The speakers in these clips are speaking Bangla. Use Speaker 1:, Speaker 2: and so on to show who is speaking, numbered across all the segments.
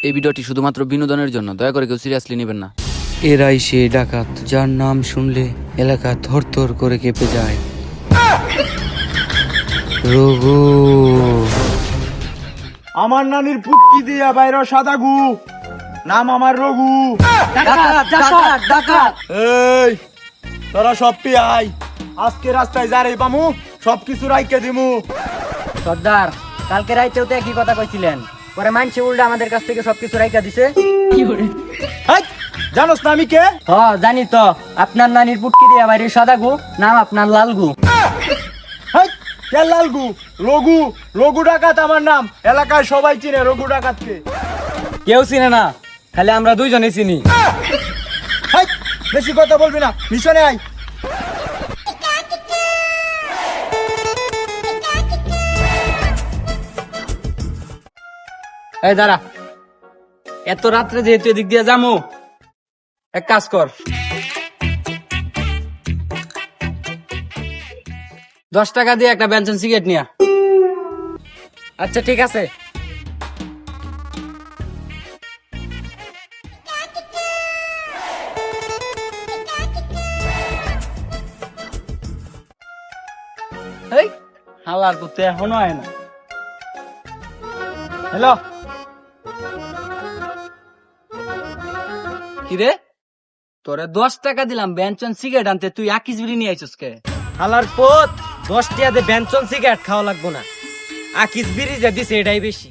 Speaker 1: এই ভিডিওটি শুধুমাত্র বিনোদনের জন্য, দয়া করে কেউ সিরিয়াসলি নেবেন না।
Speaker 2: এরাই সে ডাকাত যার নাম শুনলে এলাকা থরথর করে কেঁপে যায়। রঘু।
Speaker 3: আমার নানির পুটকি দিয়া বাইরে সাদা গু, নাম আমার রঘু। এই তোরা সব আই, আজকে রাস্তায় যারে পামু সবকিছু রাইকে দিমু।
Speaker 4: সর্দার, কালকে রাইতেও তো একই কথা কইছিলেন, পরে মানছে উল্টা আমাদের কাছ থেকে সবকিছু রাইকা দিছে।
Speaker 3: এই, জানোস না আমি কে?
Speaker 4: জানি তো, আপনার নানির পুটকি দিয়া বাইরে সাদা গু, নাম আপনার লাল গু।
Speaker 3: এই, কে লাল গু? রঘু, রঘু ডাকাত আমার নাম। এলাকায় সবাই চিনে রঘু ডাকাতকে।
Speaker 4: কেউ চিনে না, খালি আমরা দুইজনে চিনি।
Speaker 3: এই, বেশি কথা বলবি না, মিশনে আই।
Speaker 4: এই দাঁড়া, এত রাত্রে যেহেতু এদিক দিয়ে যামু, এক কাজ কর, 10 টাকা দিয়ে একটা বেনসন সিগারেট নিয়া। আচ্ছা ঠিক আছে। এই হালার করতে এখনো আয় না।
Speaker 3: হ্যালো,
Speaker 4: কিরে, তোরে 10 টাকা দিলাম বেনসন সিগারেট আনতে, তুই আকিস বিড়ি নিয়ে আইছস কে?
Speaker 5: হালার পোত, 10 টাকা দিয়ে বেনসন সিগারেট খাওয়া লাগবো না, আকিস বিড়ি যা দিছে এটাই বেশি।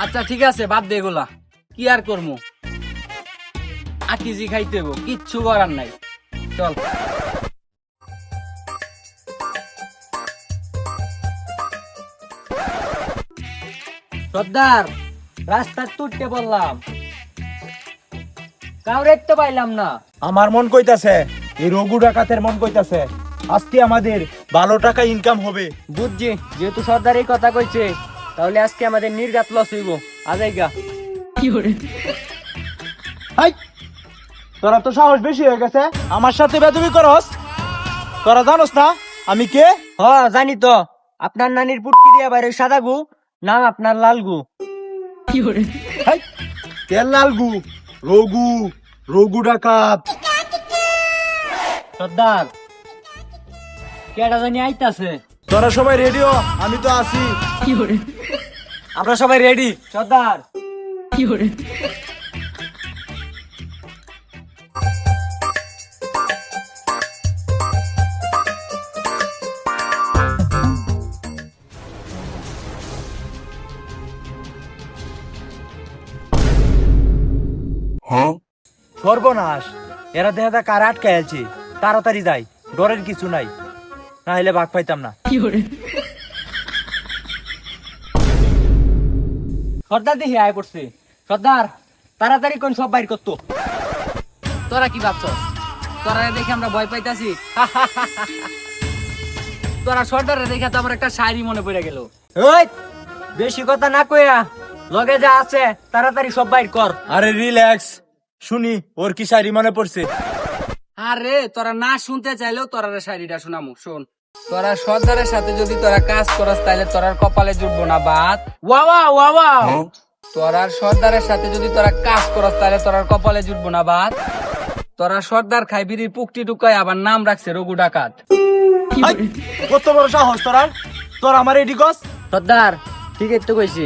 Speaker 4: আচ্ছা ঠিক আছে, বাদ দে এগুলা, কি আর করমু, আকিজি খাইতে হইব, কিচ্ছু করার নাই, চল। সর্দার, রাস্তায় তুটতে বললাম, কাউরে তো পাইলাম না।
Speaker 3: আমার মন কইতাছে, এই রঘু ডাকাতের মন কইতাছে আজকে আমাদের ভালো টাকা ইনকাম হবে।
Speaker 4: বুঝছি, যেহেতু সর্দার এই কথা কইছে, তাহলে আজকে আমাদের নির্ঘাত লস হইব। আজাইগা।
Speaker 3: হাই, তোরা তো সাহস বেশি হয়ে গেছে, আমার সাথে বেদবি করস। তোরা জানোস না আমি কে?
Speaker 4: জানি তো, আপনার নানির পুটকি দিয়া বাইরে সাদা গু, নাম আপনার লাল গু।
Speaker 3: হাই, কে লাল গু? রঘু, রঘু ডাকাত।
Speaker 4: সর্দার, কেডা জানি আইতাছে।
Speaker 3: তোরা সবাই রেডিও, আমি তো আছি।
Speaker 5: আমরা সবাই রেডি।
Speaker 4: সর্দার,
Speaker 5: সর্বনাশ, এরা দেখা যায় কার আটকে আছে, তাড়াতাড়ি যাই, ডরের কিছু নাই, না হলে ভাগ পাইতাম না।
Speaker 4: সর্দার দেখি আয় পড়ছে। সর্দার, তাড়াতাড়ি কোন সব বাইর করতো। তোরা কি ভাবছস, তোরা দেখে আমরা ভয় পাইতাছি? তোরা সর্দারে দেখে তো আমার একটা শায়রি মনে পড়ে গেল।
Speaker 5: ওই, বেশি কথা না কইয়া লগে যা আছে তাড়াতাড়ি সব বাইর কর।
Speaker 3: আরে রিল্যাক্স, শুনি ওর কি শাড়ি মনে পড়ছে।
Speaker 4: আরে তোরা না শুনতে চাইলেও তোরা শায়রিটা শোনামু, শোন। তোরা সর্দারের সাথে যদি তোরা কাজ করস, তাহলে তোরার কপালে জুটবো না বাত। ওয়াওয়া ওয়াওয়া, তোরা সর্দারের সাথে যদি তোরা কাজ করস, তাহলে তোরার কপালে জুটবো না বাত। তোরা সর্দার খাই বিড়ির পুকটি টুকায় আবার নাম রাখছে রঘু ডাকাত।
Speaker 3: হাই, কত বড় সাহস তোরা, তোর আমার এডি গস।
Speaker 4: সর্দার, ঠিক তো কইছি।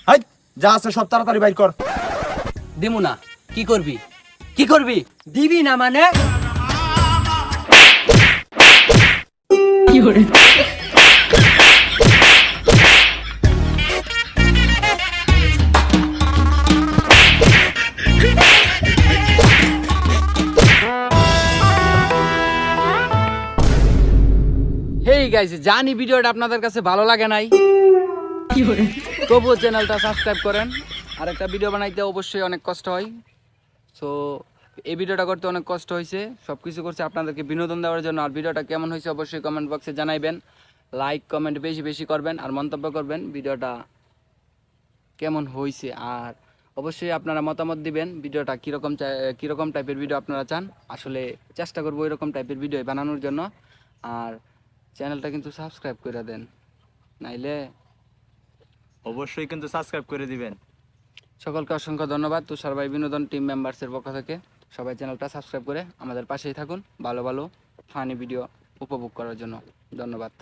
Speaker 3: হাই, যা আছে সব তাড়াতাড়ি বাইর কর।
Speaker 4: দিমু না, কি করবি? কি করবি?
Speaker 5: দিবি না মানে?
Speaker 4: হেই গাইস, জানি ভিডিওটা আপনাদের কাছে ভালো লাগে নাই, তবুও চ্যানেলটা সাবস্ক্রাইব করেন। আর একটা ভিডিও বানাইতে অবশ্যই অনেক কষ্ট হয়, সো এই ভিডিওটা করতে অনেক কষ্ট হয়েছে, সবকিছু করছে আপনাদেরকে বিনোদন দেওয়ার জন্য। আর ভিডিওটা কেমন হয়েছে অবশ্যই কমেন্ট বক্সে জানাইবেন, লাইক কমেন্ট বেশি বেশি করবেন, আর মন্তব্য করবেন ভিডিওটা কেমন হয়েছে। আর অবশ্যই আপনারা মতামত দিবেন ভিডিওটা কীরকম টাইপের ভিডিও আপনারা চান। আসলে চেষ্টা করবো এরকম টাইপের ভিডিও বানানোর জন্য। আর চ্যানেলটা কিন্তু সাবস্ক্রাইব করে দেন, নাইলে
Speaker 3: অবশ্যই কিন্তু সাবস্ক্রাইব করে দিবেন।
Speaker 4: সকলকে অসংখ্য ধন্যবাদ তুষার ভাই বিনোদন টিম মেম্বার্সের পক্ষ থেকে। সবাই চ্যানেলটা সাবস্ক্রাইব করে আমাদের পাশেই থাকুন ভালো ভালো ফানি ভিডিও উপভোগ করার জন্য। ধন্যবাদ।